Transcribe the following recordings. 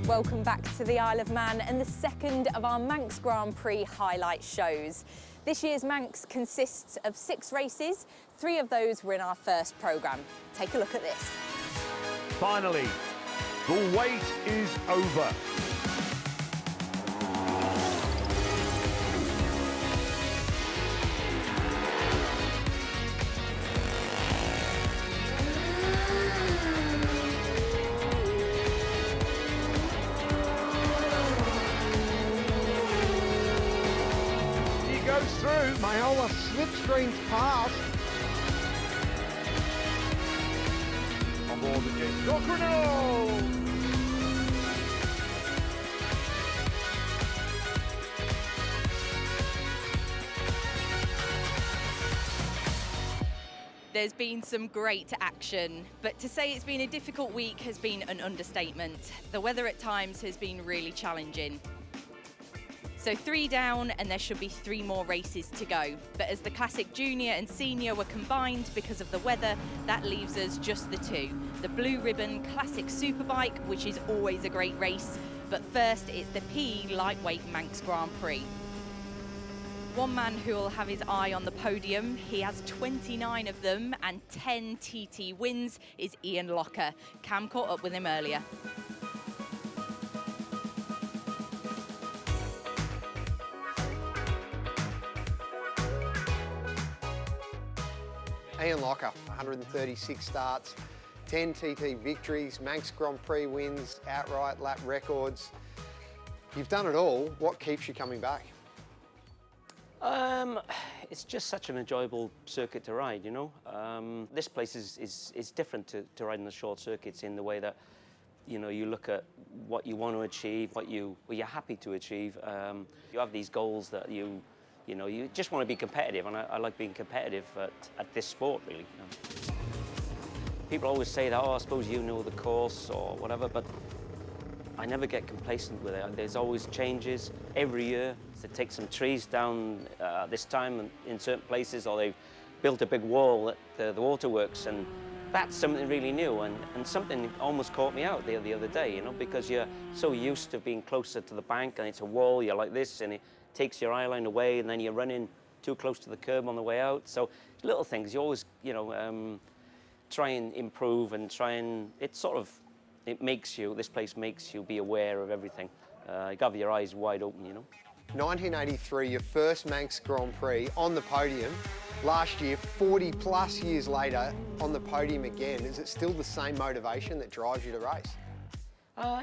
Welcome back to the Isle of Man and the second of our Manx Grand Prix highlight shows. This year's Manx consists of 6 races. 3 of those were in our first programme. Take a look at this. Finally, the wait is over. Through, Mayola slipstreams past. On board the jet. Cockrenel! There's been some great action, but to say it's been a difficult week has been an understatement. The weather at times has been really challenging. So 3 down and there should be 3 more races to go. But as the Classic Junior and Senior were combined because of the weather, that leaves us just the 2. The Blue Ribbon Classic Superbike, which is always a great race. But first, it's the PE Lightweight Manx Grand Prix. One man who will have his eye on the podium, he has 29 of them and 10 TT wins, is Ian Locker. Cam caught up with him earlier. Ian Locker, 136 starts, 10 TT victories, Manx Grand Prix wins, outright lap records. You've done it all. What keeps you coming back? It's just such an enjoyable circuit to ride, you know. This place is different to riding the short circuits in the way that, you know, you look at what you want to achieve, what you're happy to achieve. You have these goals that you know, you just want to be competitive, and I like being competitive at this sport, really. You know. People always say that, oh, I suppose you know the course or whatever, but I never get complacent with it. There's always changes every year. They take some trees down this time in certain places, or they've built a big wall at the waterworks, and that's something really new, and something almost caught me out the other day, you know, because you're so used to being closer to the bank, and it's a wall, you're like this, and it takes your eye line away, and then you're running too close to the curb on the way out. So little things, you always, you know, try and improve and this place makes you be aware of everything. You have your eyes wide open, you know. 1983, your first Manx Grand Prix on the podium. Last year, 40 plus years later, on the podium again. Is it still the same motivation that drives you to race?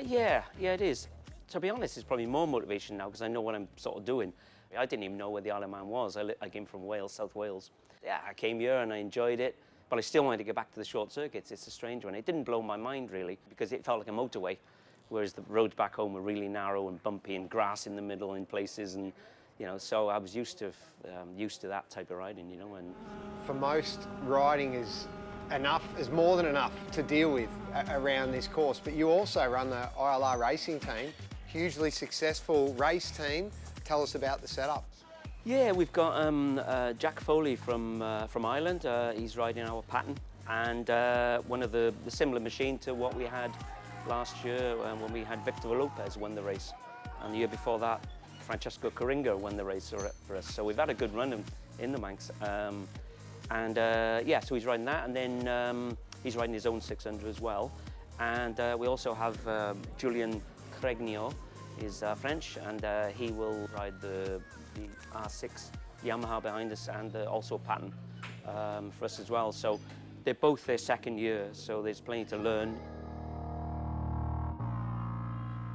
Yeah, it is. To be honest, it's probably more motivation now because I know what I'm sort of doing. I didn't even know where the Isle of Man was. I came from Wales, South Wales. Yeah, I came here and I enjoyed it, but I still wanted to get back to the short circuits. It's a strange one. It didn't blow my mind, really, because it felt like a motorway, whereas the roads back home were really narrow and bumpy and grass in the middle in places, and, you know, so I was used to that type of riding, you know. And for most, riding is more than enough to deal with around this course, but you also run the ILR racing team, hugely successful race team. Tell us about the setup. Yeah, we've got Jack Foley from Ireland. He's riding our pattern, and one of the similar machine to what we had last year when we had Victor Lopez won the race, and the year before that, Francesco Coringa won the race for us. So we've had a good run in the Manx, yeah, so he's riding that, and then he's riding his own 600 as well. And we also have Julien Cregniot, is French, and he will ride the R6 Yamaha behind us, and also pattern for us as well. So they're both their second year, so there's plenty to learn.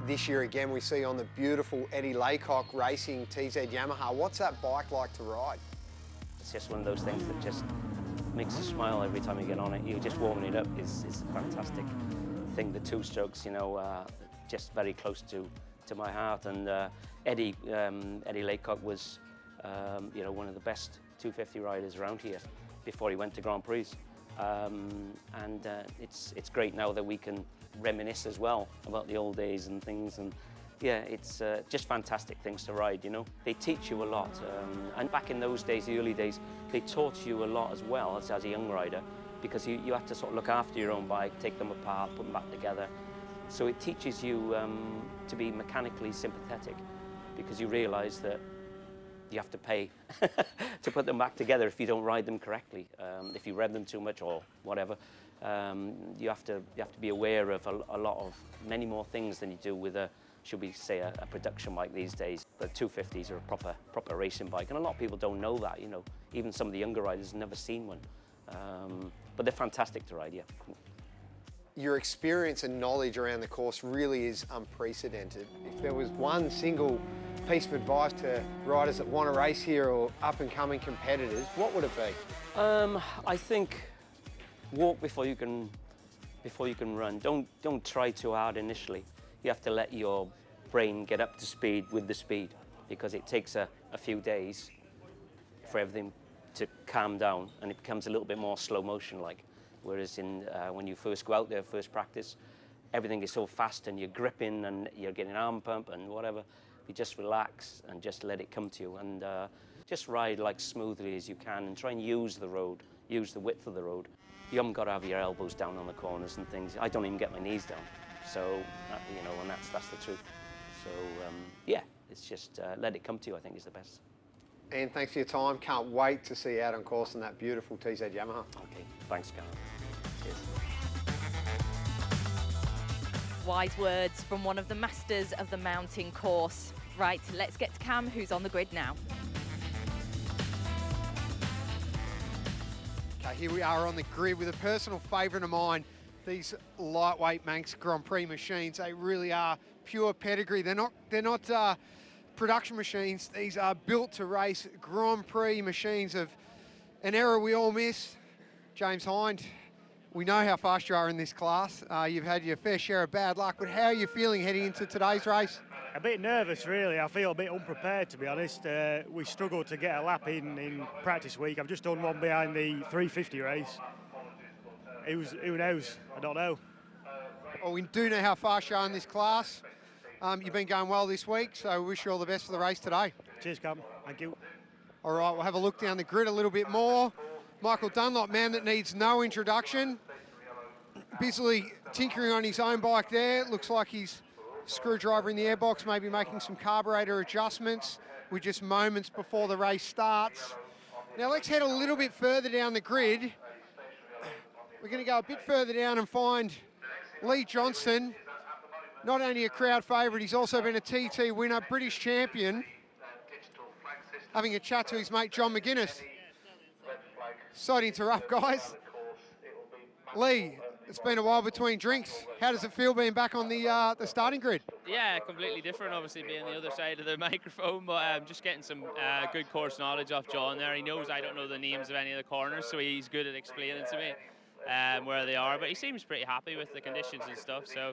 This year again, we see on the beautiful Eddie Laycock racing TZ Yamaha. What's that bike like to ride? It's just one of those things that just makes you smile every time you get on it. You just warming it up is a fantastic thing. The two strokes, you know, just very close to my heart. And Eddie Laycock was, you know, one of the best 250 riders around here before he went to Grand Prix. And it's great now that we can reminisce as well about the old days and things. And yeah, it's just fantastic things to ride, you know. They teach you a lot. And back in those days, the early days, they taught you a lot as well as a young rider, because you had to sort of look after your own bike, take them apart, put them back together. So it teaches you to be mechanically sympathetic, because you realise that you have to pay to put them back together if you don't ride them correctly. If you rev them too much or whatever, you have to be aware of a lot of many more things than you do with should we say a production bike these days. The 250s are a proper racing bike, and a lot of people don't know that. You know, even some of the younger riders have never seen one, but they're fantastic to ride. Yeah. Your experience and knowledge around the course really is unprecedented. If there was one single piece of advice to riders that want to race here or up-and-coming competitors, what would it be? I think walk before you can run. Don't try too hard initially. You have to let your brain get up to speed with the speed, because it takes a few days for everything to calm down, and it becomes a little bit more slow motion like. Whereas when you first go out there, first practice, everything is so fast and you're gripping and you're getting arm pump and whatever. You just relax and just let it come to you, and just ride like smoothly as you can and try and use the road, use the width of the road. You haven't got to have your elbows down on the corners and things. I don't even get my knees down. So, you know, and that's the truth. So, yeah, it's just let it come to you, I think, is the best. Ian, thanks for your time. Can't wait to see you out on course in that beautiful TZ Yamaha. Okay, thanks, Cam. Cheers. Wise words from one of the masters of the mountain course. Right, let's get to Cam, who's on the grid now. Okay, here we are on the grid with a personal favourite of mine. These lightweight Manx Grand Prix machines, they really are pure pedigree. They're not production machines. These are built to race Grand Prix machines of an era we all miss. James Hind, we know how fast you are in this class. You've had your fair share of bad luck, but how are you feeling heading into today's race? A bit nervous, really. I feel a bit unprepared, to be honest. We struggled to get a lap in practice week. I've just done one behind the 350 race. Who knows? I don't know. Well, we do know how fast you are in this class. You've been going well this week, so we wish you all the best for the race today. Cheers, Cam. Thank you. All right, we'll have a look down the grid a little bit more. Michael Dunlop, man that needs no introduction. Busily tinkering on his own bike there. Looks like he's screwdriver in the airbox, maybe making some carburetor adjustments. We're just moments before the race starts. Now let's head a little bit further down the grid. We're going to go a bit further down and find Lee Johnston. Not only a crowd favourite, he's also been a TT winner, British champion. Having a chat to his mate John McGuinness. Sorry to interrupt, guys. Lee, it's been a while between drinks. How does it feel being back on the starting grid? Yeah, completely different, obviously being the other side of the microphone, but just getting some good course knowledge off John there. He knows I don't know the names of any of the corners, so he's good at explaining to me where they are, but he seems pretty happy with the conditions and stuff. So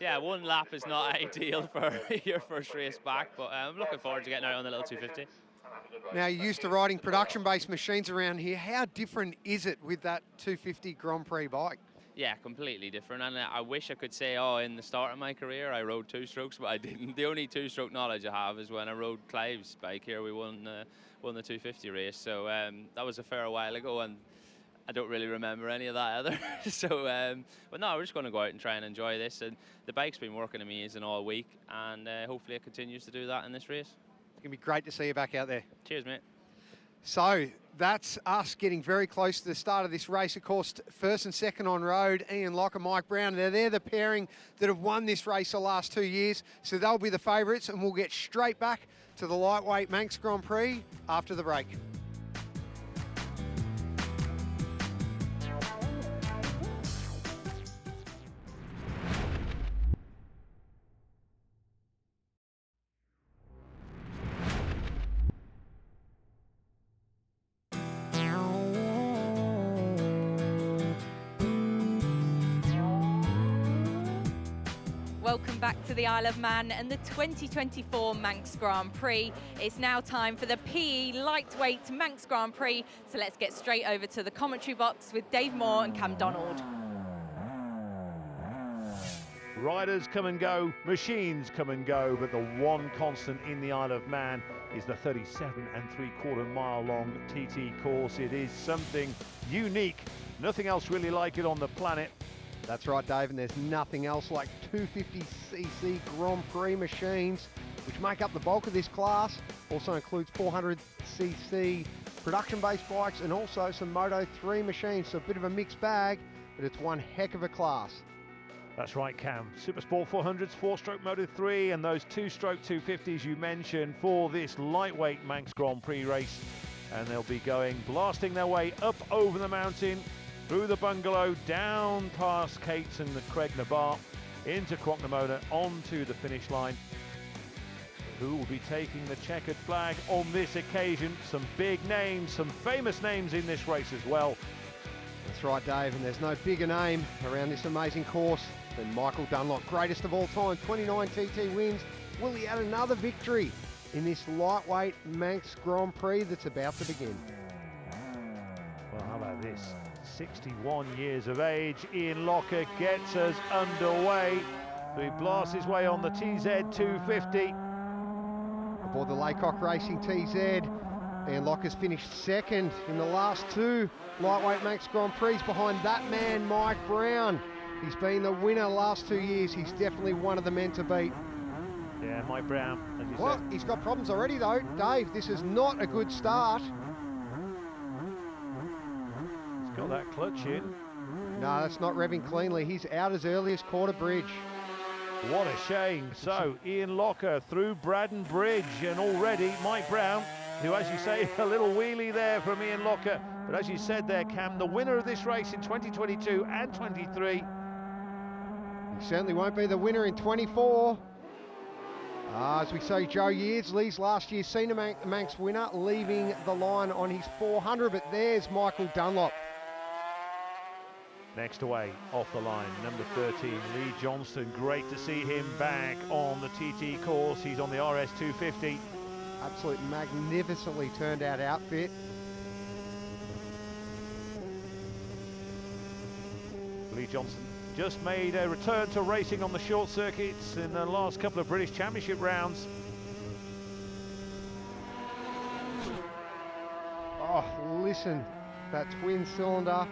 yeah, one lap is not ideal for your first race back, but I'm looking forward to getting out on the little 250. Now, you're used to riding production-based machines around here. How different is it with that 250 Grand Prix bike? Yeah, completely different, and I wish I could say, oh, in the start of my career I rode two-strokes, but I didn't. The only two-stroke knowledge I have is when I rode Clive's bike here. We won the 250 race, so that was a fair while ago, and I don't really remember any of that either. So, but no, we're just going to go out and try and enjoy this, and the bike's been working amazing all week, and hopefully it continues to do that in this race. It's going to be great to see you back out there. Cheers, mate. So that's us getting very close to the start of this race. Of course, first and second on road, Ian Locke and Mike Brown. They're the pairing that have won this race the last 2 years, so they'll be the favourites, and we'll get straight back to the lightweight Manx Grand Prix after the break. Welcome back to the Isle of Man and the 2024 Manx Grand Prix. It's now time for the PE Lightweight Manx Grand Prix, so let's get straight over to the commentary box with Dave Moore and Cam Donald. Riders come and go, machines come and go, but the one constant in the Isle of Man is the 37.75 mile long TT course. It is something unique, nothing else really like it on the planet. That's right, Dave, and there's nothing else like 250cc Grand Prix machines, which make up the bulk of this class. Also includes 400cc production-based bikes and also some Moto 3 machines, so a bit of a mixed bag, but it's one heck of a class. That's right, Cam. Supersport 400s, 4-stroke Moto 3, and those 2-stroke 250s you mentioned for this lightweight Manx Grand Prix race. And they'll be blasting their way up over the mountain, through the bungalow, down past Cates and the Craig Nabar, into Crocknamona, onto the finish line. Who will be taking the checkered flag on this occasion? Some big names, some famous names in this race as well. That's right, Dave, and there's no bigger name around this amazing course than Michael Dunlop, greatest of all time, 29 TT wins. Will he add another victory in this lightweight Manx Grand Prix that's about to begin? Well, how about this? 61 years of age, Ian Locker gets us underway. So he blasts his way on the TZ 250. Aboard the Laycock Racing TZ, Ian Locker's finished second in the last two lightweight Manx Grand Prix behind that man, Mike Brown. He's been the winner last 2 years. He's definitely one of the men to beat. Yeah, Mike Brown, as you Well, said. he's got problems already though. Dave, this is not a good start. He's got that clutch in. No, that's not revving cleanly. He's out as early as Quarter Bridge. What a shame. So, Ian Locker through Braddon Bridge, and already Mike Brown, who, as you say, a little wheelie there from Ian Locker. But as you said there, Cam, the winner of this race in 2022 and 23. He certainly won't be the winner in 24. As we say, Joe Yeardsley's last year's Senior Manx winner, leaving the line on his 400, but there's Michael Dunlop. Next away, off the line, number 13, Lee Johnston. Great to see him back on the TT course. He's on the RS 250. Absolute magnificently turned out outfit. Lee Johnston just made a return to racing on the short circuits in the last couple of British Championship rounds. Oh, listen, that twin cylinder,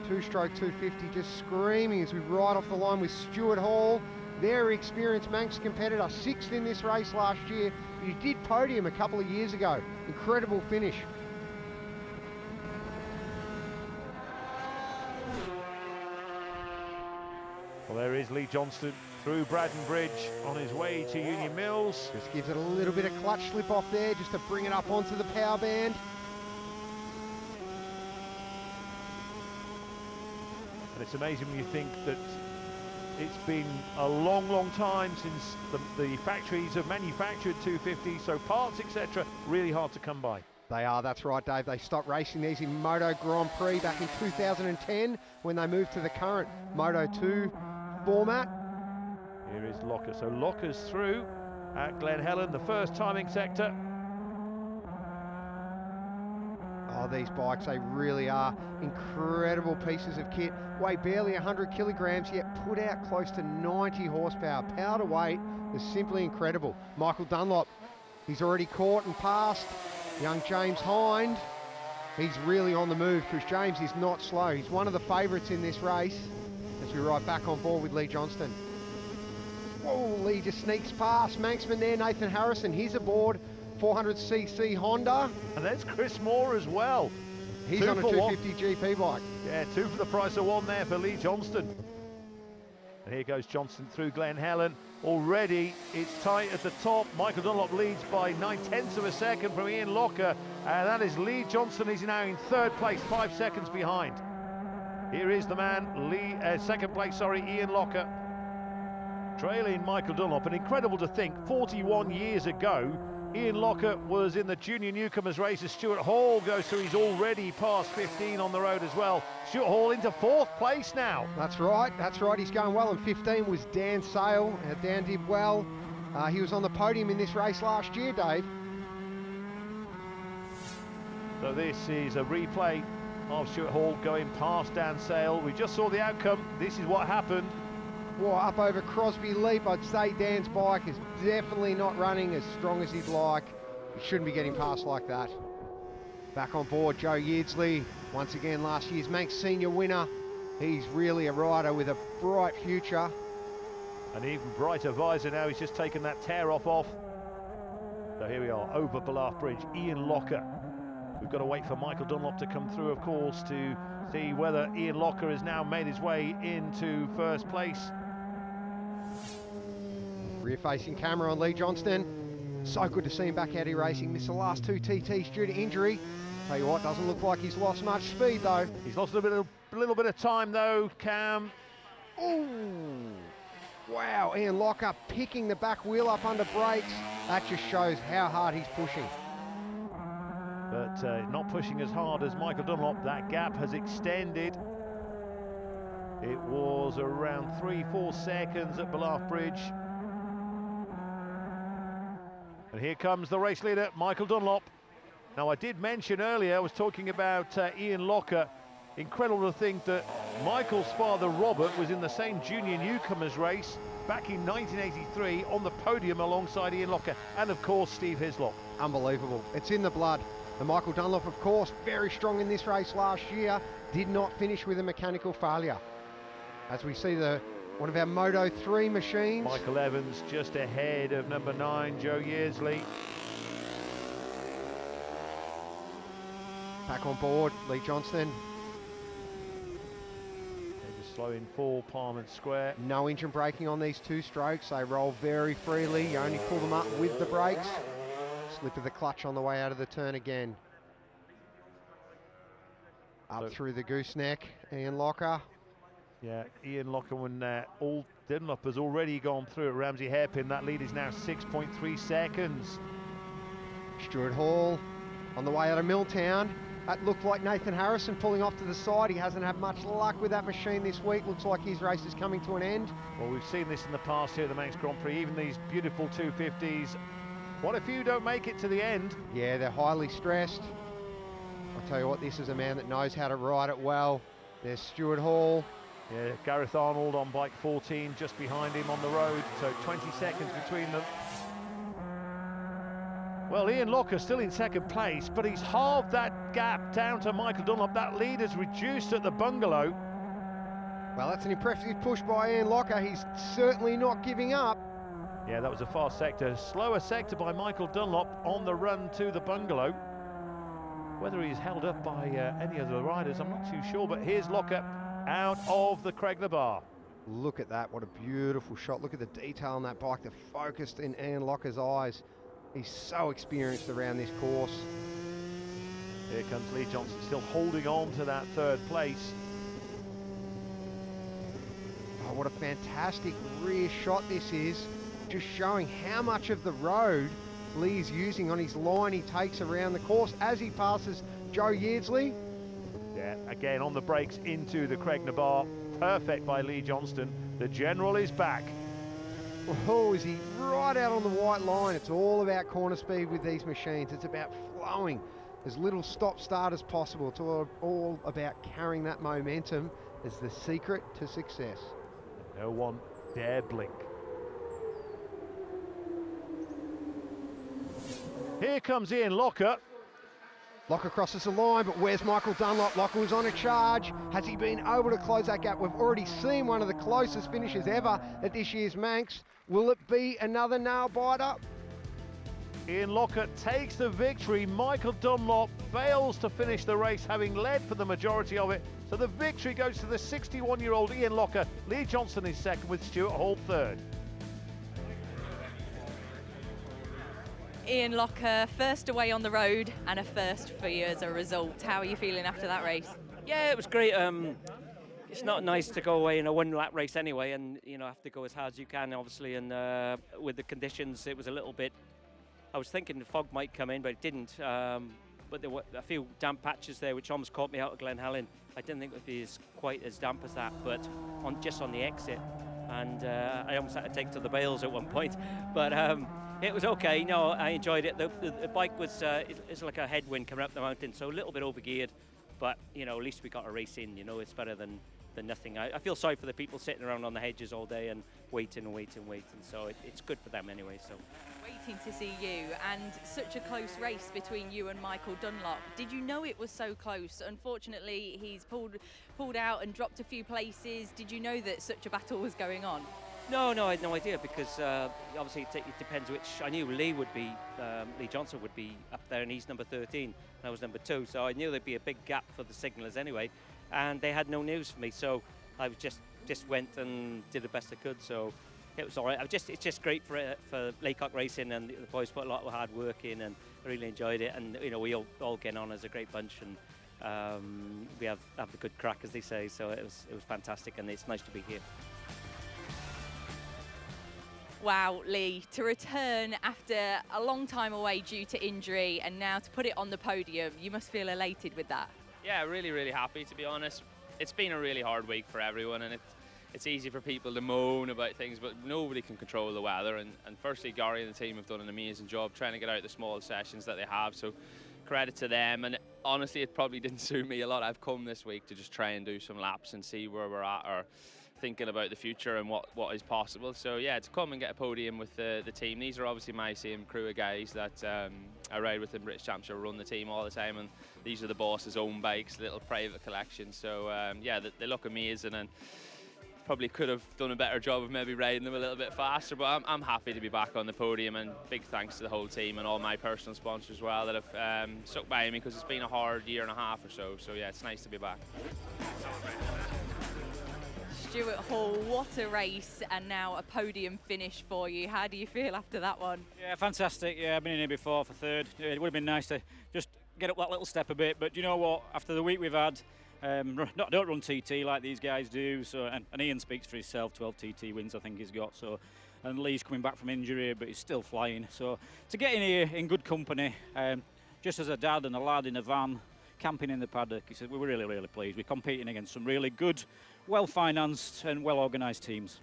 2-stroke 250 just screaming as we ride off the line with Stuart Hall. Very experienced Manx competitor, 6th in this race last year. He did podium a couple of years ago. Incredible finish. Well, there is Lee Johnston through Braddon Bridge on his way to Union Mills. Just gives it a little bit of clutch slip off there just to bring it up onto the power band. And it's amazing when you think that it's been a long, long time since the factories have manufactured 250, so parts, etc., really hard to come by. They are, that's right, Dave. They stopped racing these in Moto Grand Prix back in 2010 when they moved to the current Moto 2 format. Here is Locker. So Locker's through at Glen Helen, the first timing sector. Oh, these bikes, they really are incredible pieces of kit. Weigh barely 100 kilograms, yet put out close to 90 horsepower. Power to weight is simply incredible. Michael Dunlop, he's already caught and passed young James Hind. He's really on the move because James is not slow. He's one of the favourites in this race as we ride back on board with Lee Johnston. Whoa, Lee just sneaks past. Manxman there, Nathan Harrison, he's aboard. 400cc Honda. And there's Chris Moore as well. He's on a 250 GP bike. Yeah, 2 for the price of 1 there for Lee Johnston. And here goes Johnston through Glen Helen. Already it's tight at the top. Michael Dunlop leads by 9/10 of a second from Ian Locker. And that is Lee Johnston. He's now in 3rd place, 5 seconds behind. Here is the man, 2nd place, Ian Locker. Trailing Michael Dunlop. And incredible to think, 41 years ago, Ian Locker was in the junior newcomers race as Stuart Hall goes through. He's already past 15 on the road as well. Stuart Hall into 4th place now. That's right, he's going well, and 15 was Dan Sale. Dan did well. He was on the podium in this race last year, Dave. So this is a replay of Stuart Hall going past Dan Sale. We just saw the outcome. This is what happened. Well, up over Crosby Leap, I'd say Dan's bike is definitely not running as strong as he'd like. He shouldn't be getting past like that. Back on board, Joe Yeardsley, once again last year's Manx Senior winner. He's really a rider with a bright future. An even brighter visor now. He's just taken that tear off. So here we are, over Ballaugh Bridge, Ian Locker. We've got to wait for Michael Dunlop to come through, of course, to see whether Ian Locker has now made his way into 1st place. Rear-facing camera on Lee Johnston. So good to see him back out here racing. Missed the last 2 TTs due to injury. Tell you what, doesn't look like he's lost much speed though. He's lost a little bit of time though, Cam. Ooh! Wow, Ian Locker picking the back wheel up under brakes. That just shows how hard he's pushing. But not pushing as hard as Michael Dunlop. That gap has extended. It was around 3-4 seconds at Ballaugh Bridge. And here comes the race leader, Michael Dunlop. Now, I did mention earlier, I was talking about Ian Locker. Incredible to think that Michael's father, Robert, was in the same junior newcomers race back in 1983 on the podium alongside Ian Locker and, of course, Steve Hislop. Unbelievable. It's in the blood. And Michael Dunlop, of course, very strong in this race last year, did not finish with a mechanical failure. As we see one of our Moto 3 machines. Michael Evans just ahead of number 9, Joe Yeardsley. Back on board, Lee Johnston. They're just slow in 4 Parliament Square. No engine braking on these 2 strokes. They roll very freely. You only pull them up with the brakes. Slip of the clutch on the way out of the turn again. Up through the gooseneck, Ian Locker. Yeah, Ian Locker, when Dunlop has already gone through at Ramsey Hairpin. That lead is now 6.3 seconds. Stuart Hall on the way out of Milltown. That looked like Nathan Harrison pulling off to the side. He hasn't had much luck with that machine this week. Looks like his race is coming to an end. Well, we've seen this in the past here at the Manx Grand Prix. Even these beautiful 250s. What if you don't make it to the end? Yeah, they're highly stressed. I'll tell you what, this is a man that knows how to ride it well. There's Stuart Hall. Yeah, Gareth Arnold on bike 14 just behind him on the road, so 20 seconds between them. Well, Ian Locker still in 2nd place, but he's halved that gap down to Michael Dunlop. That lead is reduced at the bungalow. Well, that's an impressive push by Ian Locker. He's certainly not giving up. Yeah, that was a fast sector. Slower sector by Michael Dunlop on the run to the bungalow. Whether he's held up by any of the riders, I'm not too sure, but here's Locker out of the Craigla Bar. Look at that, what a beautiful shot. Look at the detail on that bike, the focused in Ian Locker's eyes. He's so experienced around this course. Here comes Lee Johnson, still holding on to that 3rd place. Oh, what a fantastic rear shot this is. Just showing how much of the road Lee's using on his line he takes around the course as he passes Joe Yeardsley. Yeah, again on the brakes into the Craigna Bar. Perfect by Lee Johnston. The General is back. Oh, is he right out on the white line? It's all about corner speed with these machines. It's about flowing as little stop-start as possible. It's all about carrying that momentum as the secret to success. No one dare blink. Here comes Ian Locker. Locker crosses the line, but where's Michael Dunlop? Locker was on a charge. Has he been able to close that gap? We've already seen one of the closest finishes ever at this year's Manx. Will it be another nail-biter? Ian Locker takes the victory. Michael Dunlop fails to finish the race, having led for the majority of it. So the victory goes to the 61-year-old Ian Locker. Lee Johnson is 2nd with Stuart Hall 3rd. Ian Locker, first away on the road and a first for you as a result. How are you feeling after that race? Yeah, it was great. It's not nice to go away in a 1-lap race anyway, and have to go as hard as you can, obviously. And with the conditions, it was a little bit I was thinking the fog might come in, but it didn't. But there were a few damp patches there, which almost caught me out of Glen Helen. I didn't think it would be quite as damp as that, but just on the exit. And I almost had to take to the bales at one point. But it was okay. No, I enjoyed it. The bike was it's like a headwind coming up the mountain, so a little bit overgeared. But, you know, at least we got a race in. You know, it's better than nothing. I feel sorry for the people sitting around on the hedges all day and waiting. So it's good for them anyway. So. Waiting to see you, and such a close race between you and Michael Dunlop. Did you know it was so close? Unfortunately, he's pulled out and dropped a few places. Did you know that such a battle was going on? No, I had no idea, because obviously it depends which. I knew Lee Johnson would be up there, and he's number 13, and I was number 2, so I knew there'd be a big gap for the signallers anyway, and they had no news for me, so I was just went and did the best I could. So it was all right. It's just great for Laycock Racing, and the boys put a lot of hard work in, and I really enjoyed it. And you know, we all get on as a great bunch, and we have a good crack, as they say. So it was fantastic, and it's nice to be here. Wow, Lee, to return after a long time away due to injury, and now to put it on the podium, you must feel elated with that. Yeah, really, really happy, to be honest. It's been a really hard week for everyone, and it's easy for people to moan about things, but nobody can control the weather. And firstly, Gary and the team have done an amazing job trying to get out the small sessions that they have, so credit to them. And honestly, it probably didn't suit me a lot. I've come this week to just try and do some laps and see where we're at, or thinking about the future and what is possible. So yeah, to come and get a podium with the team. These are obviously my same crew of guys that I ride with in British Championship, run the team all the time, and these are the boss's own bikes, little private collection. So yeah, they look amazing, and probably could have done a better job of maybe riding them a little bit faster, but I'm happy to be back on the podium, and big thanks to the whole team and all my personal sponsors as well that have stuck by me, because it's been a hard year and a half or so. So yeah, it's nice to be back. Stuart Hall, what a race, and now a podium finish for you. How do you feel after that one? Yeah, fantastic. Yeah, I've been in here before for third. It would have been nice to just get up that little step a bit, but you know what? After the week we've had, I don't run TT like these guys do, so and Ian speaks for himself. 12 TT wins, I think he's got. So, and Lee's coming back from injury, but he's still flying. So to get in here in good company, just as a dad and a lad in a van, camping in the paddock, he said we were really, really pleased. We're competing against some really good, well-financed and well-organised teams.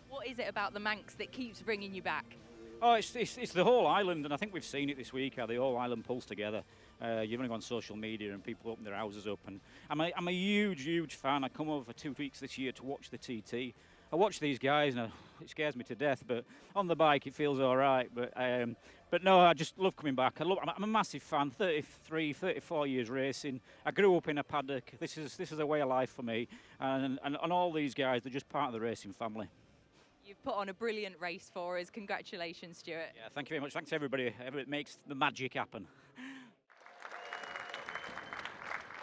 What is it about the Manx that keeps bringing you back? Oh, it's the whole island, and I think we've seen it this week, how the whole island pulls together. You've only gone on social media and people open their houses up, and I'm a huge fan. I come over for 2 weeks this year to watch the TT. I watch these guys, and it scares me to death, but on the bike it feels all right. But no, I just love coming back. I'm a massive fan. 33, 34 years racing. I grew up in a paddock. This is a way of life for me, and all these guys, they're just part of the racing family. You've put on a brilliant race for us. Congratulations, Stuart. Yeah, thank you very much. Thanks everybody. It makes the magic happen.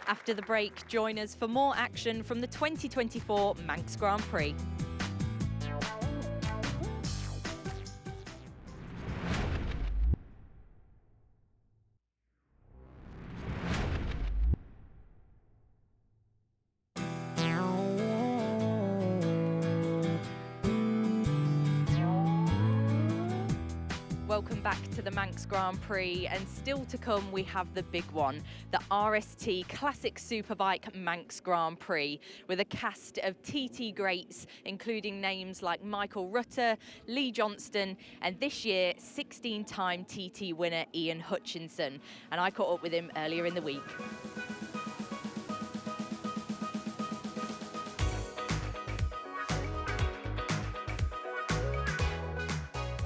After the break, join us for more action from the 2024 Manx Grand Prix. Welcome back to the Manx Grand Prix, and still to come we have the big one, the RST Classic Superbike Manx Grand Prix, with a cast of TT greats including names like Michael Rutter, Lee Johnston, and this year 16-time TT winner Ian Hutchinson, and I caught up with him earlier in the week.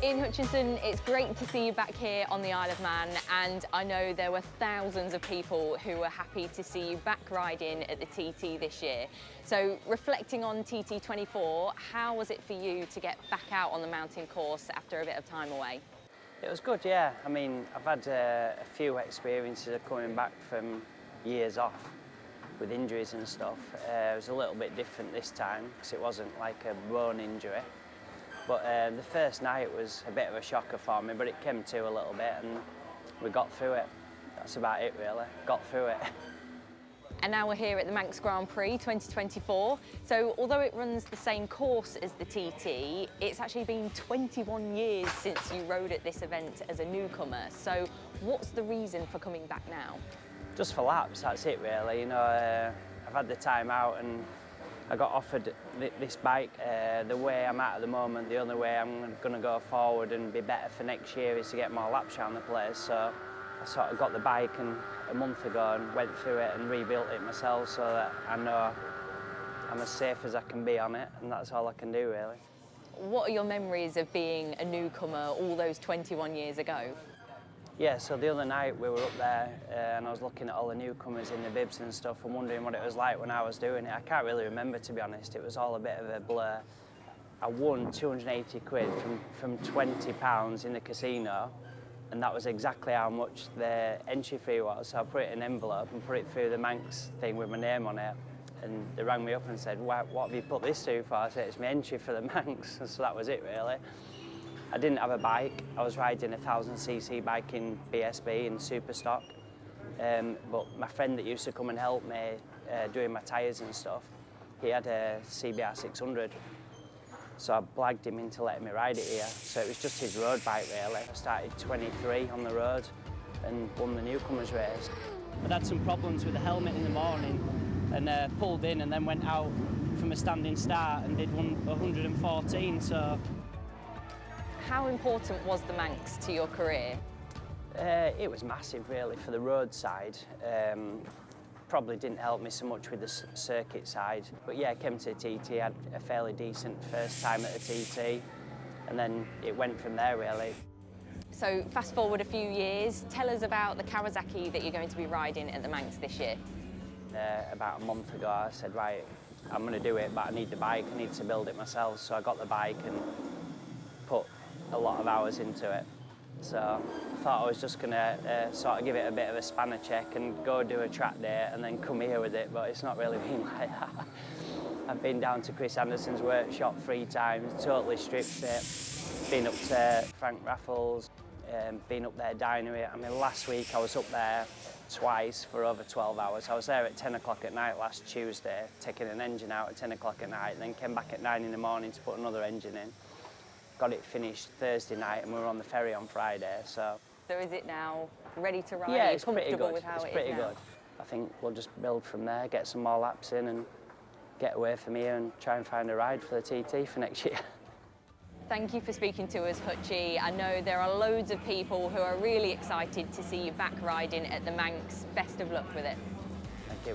Ian Hutchinson, it's great to see you back here on the Isle of Man, and I know there were thousands of people who were happy to see you back riding at the TT this year. So reflecting on TT24, how was it for you to get back out on the mountain course after a bit of time away? It was good, yeah. I mean, I've had a few experiences of coming back from years off with injuries and stuff. It was a little bit different this time because it wasn't like a bone injury. But the first night was a bit of a shocker for me, but it came to a little bit and we got through it. That's about it, really. Got through it. And now we're here at the Manx Grand Prix 2024. So although it runs the same course as the TT, it's actually been 21 years since you rode at this event as a newcomer. So what's the reason for coming back now? Just for laps, that's it really. You know, I've had the time out and I got offered this bike. The way I'm at the moment, the only way I'm going to go forward and be better for next year is to get more laps around the place. So I sort of got the bike a month ago and went through it and rebuilt it myself so that I know I'm as safe as I can be on it, and that's all I can do really. What are your memories of being a newcomer all those 21 years ago? Yeah, so the other night we were up there and I was looking at all the newcomers in the bibs and stuff and wondering what it was like when I was doing it. I can't really remember, to be honest. It was all a bit of a blur. I won 280 quid from £20 in the casino, and that was exactly how much the entry fee was. So I put it in an envelope and put it through the Manx thing with my name on it. And they rang me up and said, what have you put this through for? I said, it's my entry for the Manx. And so that was it, really. I didn't have a bike. I was riding a 1000cc bike in BSB in super stock. But my friend that used to come and help me doing my tyres and stuff, he had a CBR 600. So I blagged him into letting me ride it here. So it was just his road bike, really. I started 23 on the road and won the newcomers race. I'd had some problems with the helmet in the morning and pulled in and then went out from a standing start and did 114. So. How important was the Manx to your career? It was massive, really, for the road side. Probably didn't help me so much with the circuit side. But yeah, I came to the TT, had a fairly decent first time at the TT, and then it went from there, really. So fast forward a few years, tell us about the Kawasaki that you're going to be riding at the Manx this year. About a month ago, I said, right, I'm going to do it, but I need the bike, I need to build it myself. So I got the bike and put a lot of hours into it. So I thought I was just going to sort of give it a bit of a spanner check and go do a track day and then come here with it, but it's not really been like that. I've been down to Chris Anderson's workshop 3 times, totally stripped it, been up to Frank Raffles, been up there dining it. I mean, last week I was up there twice for over 12 hours. I was there at 10 o'clock at night last Tuesday, taking an engine out at 10 o'clock at night, and then came back at 9 in the morning to put another engine in. Got it finished Thursday night and we were on the ferry on Friday, so. So is it now ready to ride? Yeah, it's pretty good. With how it's pretty good. I think we'll just build from there, get some more laps in and get away from here and try and find a ride for the TT for next year. Thank you for speaking to us, Hutchie. I know there are loads of people who are really excited to see you back riding at the Manx. Best of luck with it. Thank you.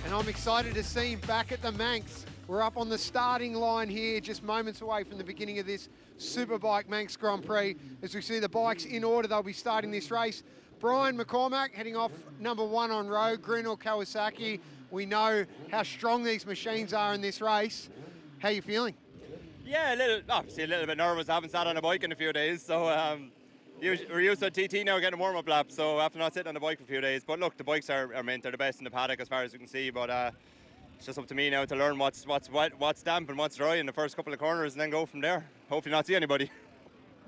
And I'm excited to see him back at the Manx. We're up on the starting line here, just moments away from the beginning of this Superbike Manx Grand Prix. As we see the bikes in order, they'll be starting this race. Brian McCormack heading off number 1 on road, Green or Kawasaki. We know how strong these machines are in this race. How are you feeling? Yeah, obviously a little bit nervous. I haven't sat on a bike in a few days, so we're used to TT now getting a warm-up lap, so after not sitting on the bike for a few days. But look, the bikes are mint, they're the best in the paddock as far as you can see, but it's just up to me now to learn what's wet, what's damp and what's dry in the first couple of corners and then go from there. Hopefully not see anybody.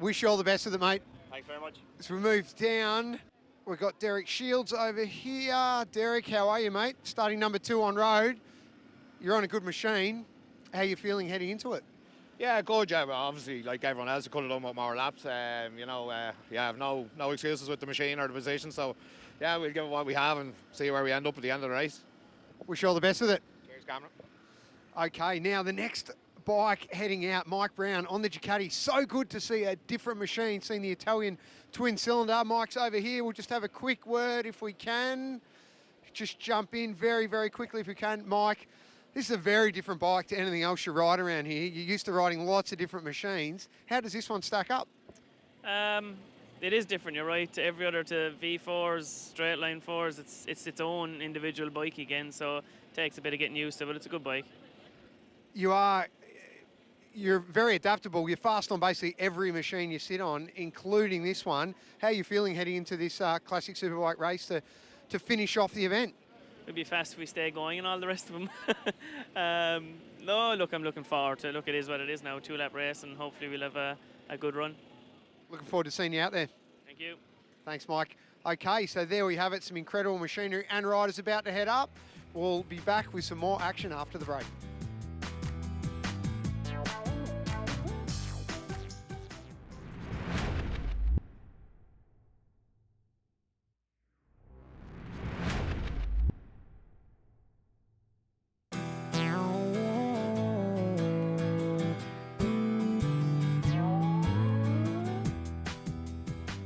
Wish you all the best with it, mate. Thanks very much. As we move down, we've got Derek Shields over here. Derek, how are you, mate? Starting number 2 on road. You're on a good machine. How are you feeling heading into it? Yeah, good. Yeah, well, obviously, like everyone else, I could have done with more laps. You know, yeah, I've no excuses with the machine or the position. So, yeah, we'll give it what we have and see where we end up at the end of the race. Wish you all the best with it. Cheers, Cameron. Okay, now the next bike heading out, Mike Brown on the Ducati. So good to see a different machine, seeing the Italian twin cylinder. Mike's over here. We'll just have a quick word if we can. Just jump in very, very quickly if we can. Mike, this is a very different bike to anything else you ride around here. You're used to riding lots of different machines. How does this one stack up? It is different, you're right. To every other, to V4s, straight line 4s, it's its own individual bike again, so it takes a bit of getting used to, but it's a good bike. You're very adaptable. You're fast on basically every machine you sit on, including this one. How are you feeling heading into this Classic Superbike race to finish off the event? It'd be fast if we stay going and all the rest of them. No, look, I'm looking forward to it. Look, it is what it is now, 2-lap race, and hopefully we'll have a good run. Looking forward to seeing you out there. Thank you. Thanks, Mike. Okay, so there we have it, some incredible machinery and riders about to head up. We'll be back with some more action after the break.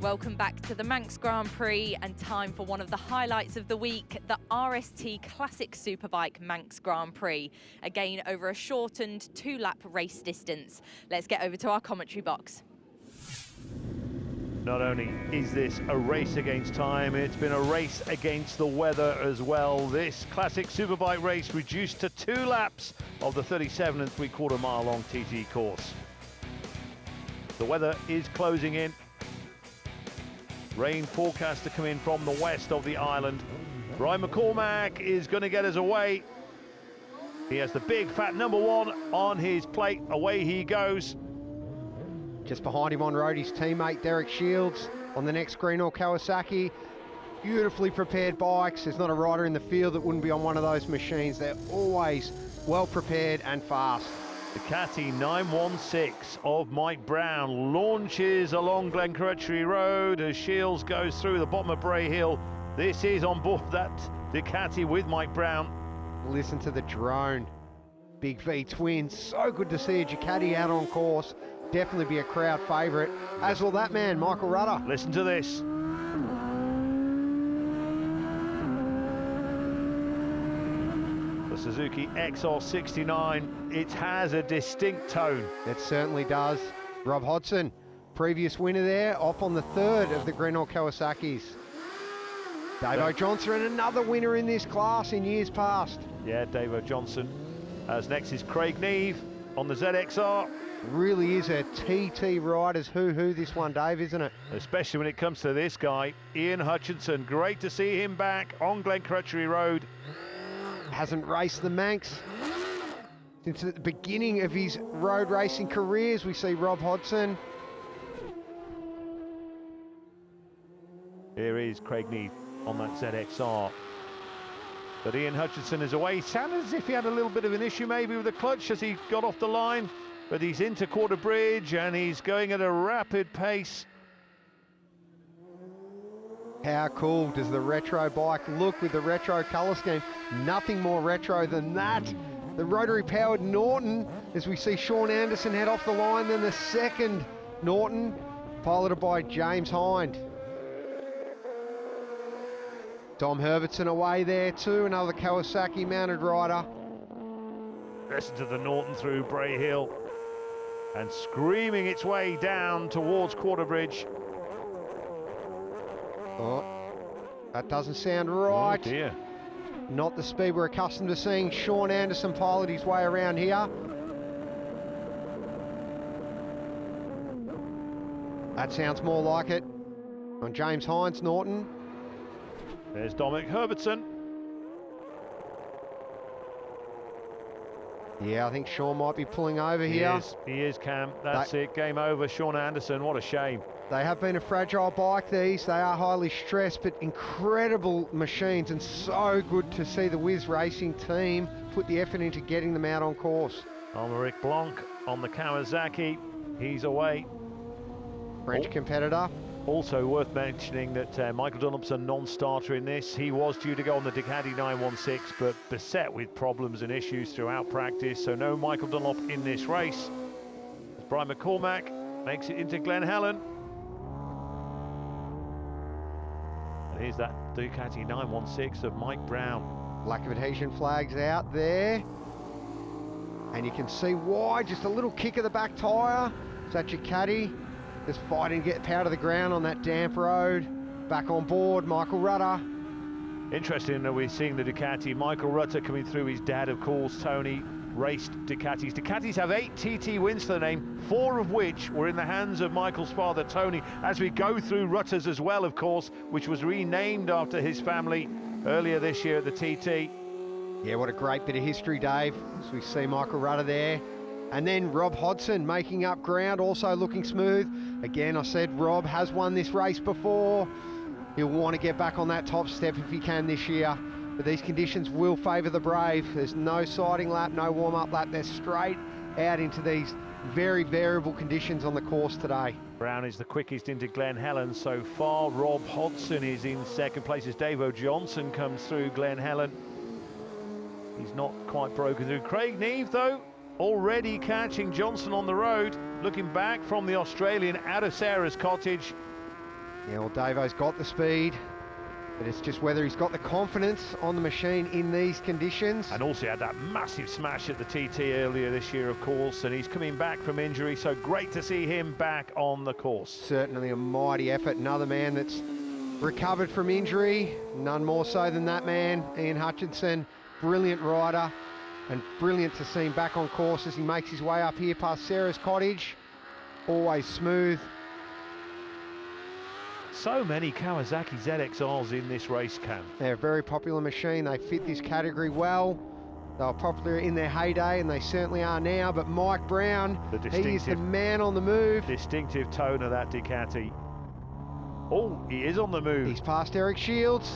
Welcome back to the Manx Grand Prix and time for one of the highlights of the week, the RST Classic Superbike Manx Grand Prix. Again, over a shortened 2-lap race distance. Let's get over to our commentary box. Not only is this a race against time, it's been a race against the weather as well. This Classic Superbike race reduced to 2 laps of the 37 3/4 mile long TT course. The weather is closing in. Rain forecast to come in from the west of the island. Brian McCormack is going to get us away. He has the big fat number 1 on his plate. Away he goes. Just behind him on road, his teammate Derek Shields on the next Greenall Kawasaki. Beautifully prepared bikes. There's not a rider in the field that wouldn't be on one of those machines. They're always well prepared and fast. Ducati 916 of Mike Brown launches along Glencrutchery Road as Shields goes through the bottom of Bray Hill. This is on board that Ducati with Mike Brown. Listen to the drone. Big V twin. So good to see a Ducati out on course. Definitely be a crowd favourite, as will that man, Michael Rudder. Listen to this. The Suzuki XR69, it has a distinct tone. It certainly does. Rob Hodson, previous winner there, off on the 3rd of the Greenall Kawasaki's. Davo Johnson, another winner in this class in years past. Yeah, Davo Johnson. As next is Craig Neve on the ZXR. Really is a TT riders who this one, Dave, isn't it? Especially when it comes to this guy, Ian Hutchinson. Great to see him back on Glencrutchery Road. Hasn't raced the Manx since the beginning of his road racing careers. We see Rob Hodson. Here is Craig Neve on that ZXR. But Ian Hutchinson is away. Sounded as if he had a little bit of an issue maybe with the clutch as he got off the line. But he's into Quarter Bridge and he's going at a rapid pace. How cool does the retro bike look with the retro colour scheme? Nothing more retro than that. The rotary powered Norton, as we see Sean Anderson head off the line, then the second Norton, piloted by James Hind. Dom Herbertson away there too, another Kawasaki mounted rider. Listen to the Norton through Bray Hill and screaming its way down towards Quarter Bridge. Oh, that doesn't sound right. Oh dear. Not the speed we're accustomed to seeing Sean Anderson pilot his way around here. That sounds more like it. On James Hines Norton. There's Dominic Herbertson. Yeah, I think Sean might be pulling over here. He is, Cam. That's it. Game over. Sean Anderson. What a shame. They have been a fragile bike, these. They are highly stressed, but incredible machines, and so good to see the Wiz Racing team put the effort into getting them out on course. Almeric Blanc on the Kawasaki. He's away. French competitor. Also worth mentioning that Michael Dunlop's a non-starter in this. He was due to go on the Ducati 916, but beset with problems and issues throughout practice, so no Michael Dunlop in this race. Brian McCormack makes it into Glen Helen. And here's that Ducati 916 of Mike Brown. Lack of adhesion flags out there. And you can see why, just a little kick of the back tyre. Is that Ducati? Just fighting to get power to the ground on that damp road. Back on board, Michael Rutter. Interesting that we're seeing the Ducati. Michael Rutter coming through. His dad, of course, Tony, raced Ducatis. Ducatis have 8 TT wins to the name, 4 of which were in the hands of Michael's father, Tony. As we go through Rutter's as well, of course, which was renamed after his family earlier this year at the TT. Yeah, what a great bit of history, Dave. As we see Michael Rutter there. And then Rob Hodson making up ground, also looking smooth. Again, I said Rob has won this race before. He'll want to get back on that top step if he can this year. But these conditions will favour the brave. There's no siding lap, no warm-up lap. They're straight out into these very variable conditions on the course today. Brown is the quickest into Glen Helen so far. Rob Hodson is in second place as Davo Johnson comes through Glen Helen. He's not quite broken through. Craig Neve, though, already catching Johnson on the road, looking back from the Australian out of Sarah's Cottage. Yeah, well, Davo's got the speed, but it's just whether he's got the confidence on the machine in these conditions. And also had that massive smash at the TT earlier this year, of course, and he's coming back from injury, so great to see him back on the course. Certainly a mighty effort. Another man that's recovered from injury, none more so than that man, Ian Hutchinson. Brilliant rider, and brilliant to see him back on course as he makes his way up here past Sarah's Cottage. Always smooth. So many Kawasaki ZXRs in this race, Cam. They're a very popular machine. They fit this category well. They were popular in their heyday, and they certainly are now. But Mike Brown, he is the man on the move. Distinctive tone of that Ducati. Oh, he is on the move. He's past Eric Shields.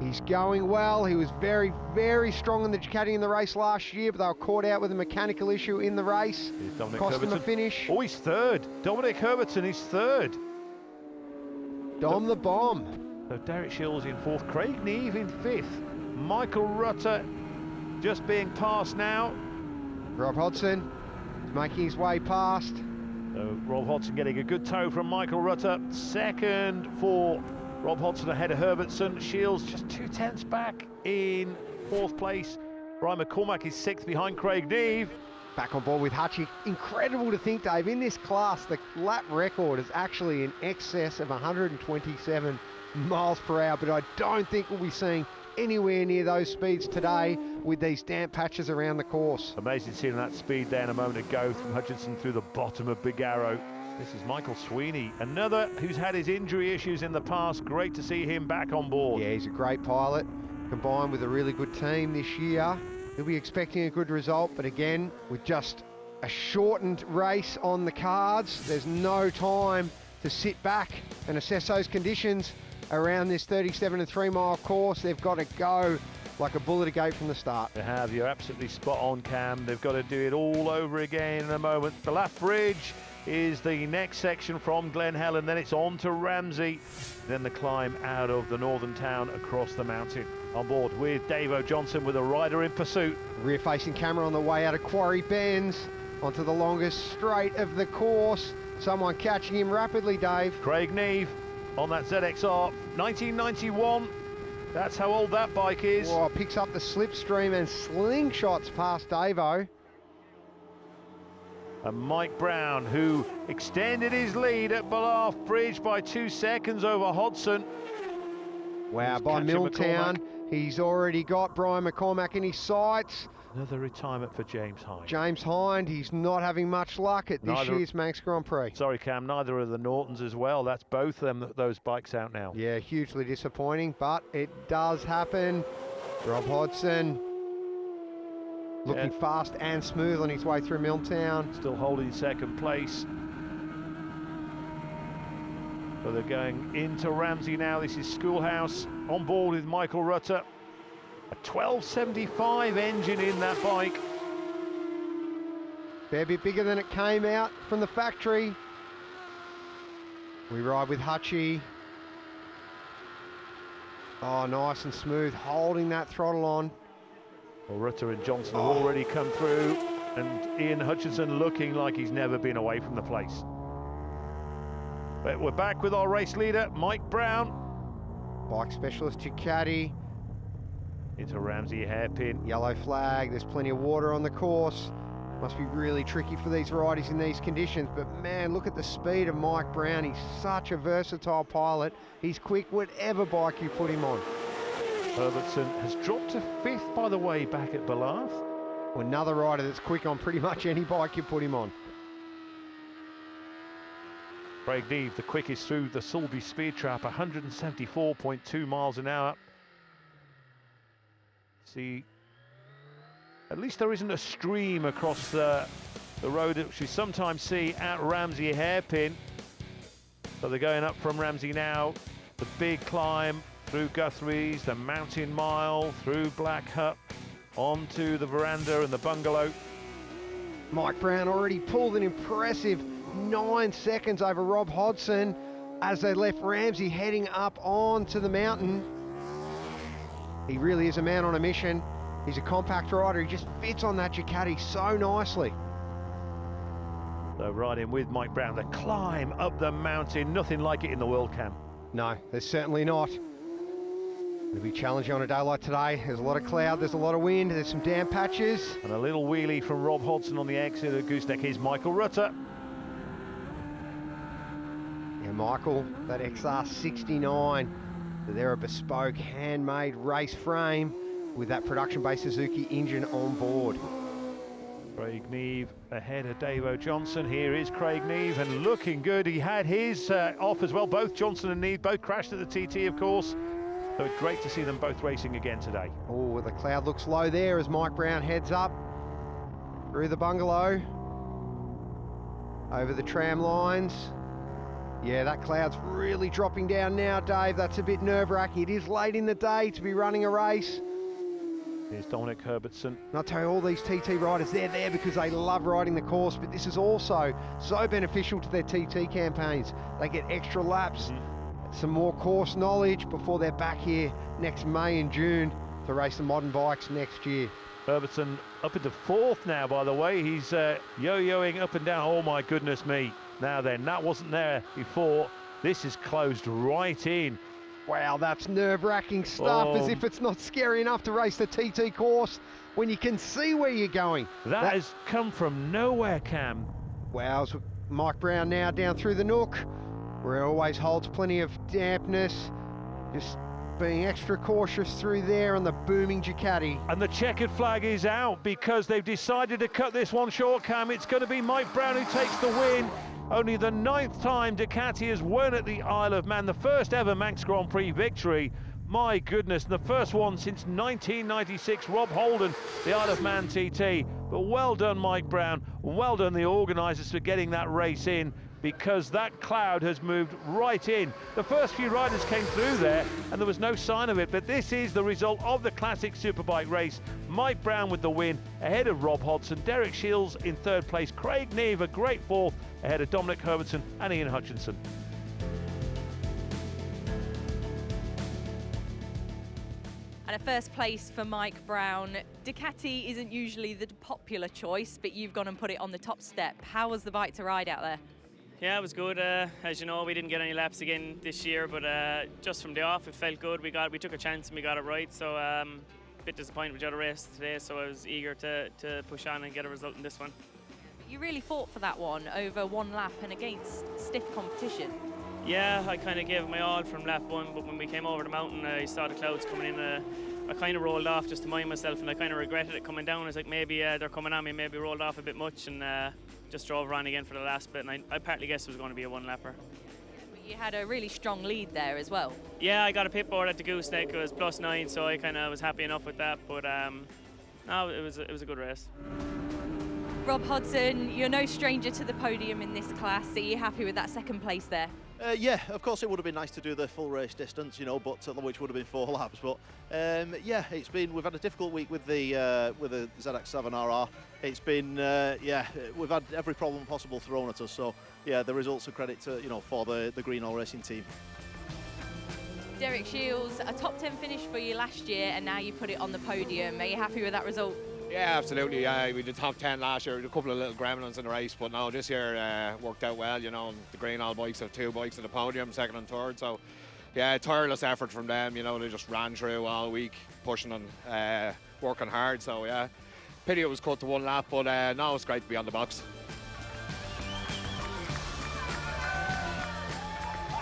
He's going well. He was very, very strong in the Ducati in the race last year, but they were caught out with a mechanical issue in the race. Cost them a finish. Oh, he's third. Dominic Herbertson is third. Dom the Bomb. So Derek Shields in fourth, Craig Neve in fifth. Michael Rutter just being passed now. Rob Hodson is making his way past. So Rob Hodson getting a good tow from Michael Rutter. Second for Rob Hodson ahead of Herbertson. Shields just 2/10 back in fourth place. Brian McCormack is sixth behind Craig Neve. Back on board with Hutchie. Incredible to think, Dave, in this class, the lap record is actually in excess of 127 miles per hour, but I don't think we'll be seeing anywhere near those speeds today with these damp patches around the course. Amazing seeing that speed there in a moment ago from Hutchinson through the bottom of Big Arrow. This is Michael Sweeney, another who's had his injury issues in the past. Great to see him back on board. Yeah, he's a great pilot, combined with a really good team this year. He'll be expecting a good result, but again, with just a shortened race on the cards, there's no time to sit back and assess those conditions around this 37 and 3 mile course. They've got to go like a bullet a gate from the start. They have. You're absolutely spot on, Cam. They've got to do it all over again in a moment. The Lap Bridge is the next section from Glen Helen, then it's on to Ramsey, then the climb out of the northern town across the mountain. On board with Davo Johnson with a rider in pursuit. Rear facing camera on the way out of Quarry Bends onto the longest straight of the course. Someone catching him rapidly, Dave. Craig Neve on that ZXR 1991. That's how old that bike is. Oh, picks up the slipstream and slingshots past Davo. And Mike Brown, who extended his lead at Ballaugh Bridge by 2 seconds over Hodson. Wow, by Milltown, he's already got Brian McCormack in his sights. Another retirement for James Hind. James Hind, he's not having much luck at this year's Manx Grand Prix. Sorry, Cam, neither are the Nortons as well. That's both them, those bikes out now. Yeah, hugely disappointing, but it does happen. Rob Hodson looking fast and smooth on his way through Milltown. Still holding second place. So they're going into Ramsey now. This is Schoolhouse on board with Michael Rutter. A 1275 engine in that bike. Fair bit bigger than it came out from the factory. We ride with Hutchie. Oh, nice and smooth, holding that throttle on. Well, Rutter and Johnson have already come through, and Ian Hutchinson looking like he's never been away from the place. But we're back with our race leader, Mike Brown. Bike specialist Ducati. Into Ramsey hairpin. Yellow flag, there's plenty of water on the course. Must be really tricky for these riders in these conditions, but man, look at the speed of Mike Brown. He's such a versatile pilot. He's quick whatever bike you put him on. Herbertson has dropped to fifth, by the way, back at Ballaugh. Another rider that's quick on pretty much any bike you put him on. Craig Neve, the quickest through the Sulby speed trap, 174.2 miles an hour. See, at least there isn't a stream across the road which we sometimes see at Ramsey hairpin. So they're going up from Ramsey now The big climb through Guthrie's, the mountain mile, through Black Hut, onto the veranda and the bungalow. Mike Brown already pulled an impressive 9 seconds over Rob Hodson as they left Ramsey heading up onto the mountain. He really is a man on a mission. He's a compact rider. He just fits on that Ducati so nicely. So riding with Mike Brown, the climb up the mountain, nothing like it in the World Cam. No, there's certainly not. It'll be challenging on a day like today. There's a lot of cloud, there's a lot of wind, there's some damp patches. And a little wheelie from Rob Hodson on the exit of Gooseneck. Here's Michael Rutter. Yeah, Michael, that XR69, they're a bespoke, handmade race frame with that production-based Suzuki engine on board. Craig Neve ahead of Davo Johnson. Here is Craig Neve, and looking good. He had his off as well. Both Johnson and Neve both crashed at the TT, of course. So it's great to see them both racing again today. Oh, the cloud looks low there as Mike Brown heads up through the bungalow, over the tram lines. Yeah, that cloud's really dropping down now, Dave. That's a bit nerve-wracking. It is late in the day to be running a race. Here's Dominic Herbertson. And I'll tell you, all these TT riders, they're there because they love riding the course, but this is also so beneficial to their TT campaigns. They get extra laps, some more course knowledge before they're back here next May and June to race the modern bikes next year. Herbertson up into 4th now, by the way. He's yo-yoing up and down. Oh my goodness me. Now then, that wasn't there before. This is closed right in. Wow, that's nerve-wracking stuff, as if it's not scary enough to race the TT course when you can see where you're going. That has come from nowhere, Cam. Wow, Mike Brown now down through the nook, where it always holds plenty of dampness. Just being extra cautious through there on the booming Ducati. And the checkered flag is out because they've decided to cut this one short, Cam. It's going to be Mike Brown who takes the win. Only the 9th time Ducati has won at the Isle of Man, the first ever Manx Grand Prix victory. My goodness, the first one since 1996, Rob Holden, the Isle of Man TT. But well done, Mike Brown. Well done, the organisers, for getting that race in, because that cloud has moved right in. The first few riders came through there and there was no sign of it, but this is the result of the Classic Superbike race. Mike Brown with the win ahead of Rob Hodson, Derek Shields in 3rd place, Craig Neve a great 4th ahead of Dominic Herbertson and Ian Hutchinson. And a 1st place for Mike Brown. Ducati isn't usually the popular choice, but you've gone and put it on the top step. How was the bike to ride out there? Yeah, it was good. As you know, we didn't get any laps again this year, but just from the off, it felt good. We took a chance and we got it right. So a bit disappointed with the other race today. So I was eager to push on and get a result in this one. You really fought for that one over 1 lap and against stiff competition. Yeah, I kind of gave my all from lap 1, but when we came over the mountain, I saw the clouds coming in. I kind of rolled off just to mind myself, and I kind of regretted it coming down. I was like, maybe they're coming on me, maybe rolled off a bit much, and just drove around again for the last bit. And I partly guessed it was going to be a 1-lapper. You had a really strong lead there as well. Yeah, I got a pit board at the Gooseneck. It was +9, so I kind of was happy enough with that. But no, it was a good race. Rob Hodson, you're no stranger to the podium in this class. Are you happy with that 2nd place there? Yeah, of course it would have been nice to do the full race distance, you know, but which would have been 4 laps. But yeah, we've had a difficult week with the ZX7RR. It's been we've had every problem possible thrown at us. So yeah, the results are credit to for the Greenall Racing team. Derek Shields, a top 10 finish for you last year, and now you put it on the podium. Are you happy with that result? Yeah, absolutely. Yeah, we did top 10 last year. A couple of little gremlins in the race, but no, this year worked out well. You know, the Greenall bikes have 2 bikes at the podium, 2nd and 3rd. So, yeah, tireless effort from them. You know, they just ran through all week, pushing and working hard. So, yeah, pity it was cut to 1 lap, but no, it's great to be on the box.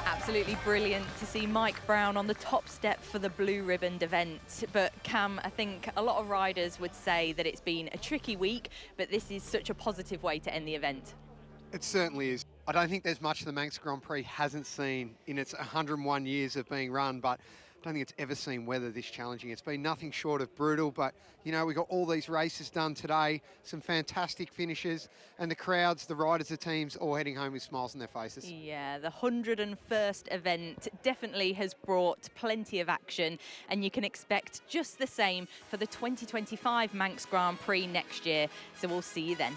Absolutely brilliant to see Mike Brown on the top step for the blue ribboned event. But Cam, I think a lot of riders would say that it's been a tricky week, but this is such a positive way to end the event. It certainly is. I don't think there's much the Manx Grand Prix hasn't seen in its 101 years of being run, but don't think it's ever seen weather this challenging. It's been nothing short of brutal, but you know, we got all these races done today, some fantastic finishes, and the crowds, the riders, the teams all heading home with smiles on their faces. Yeah, the 101st event definitely has brought plenty of action, and you can expect just the same for the 2025 Manx Grand Prix next year. So we'll see you then.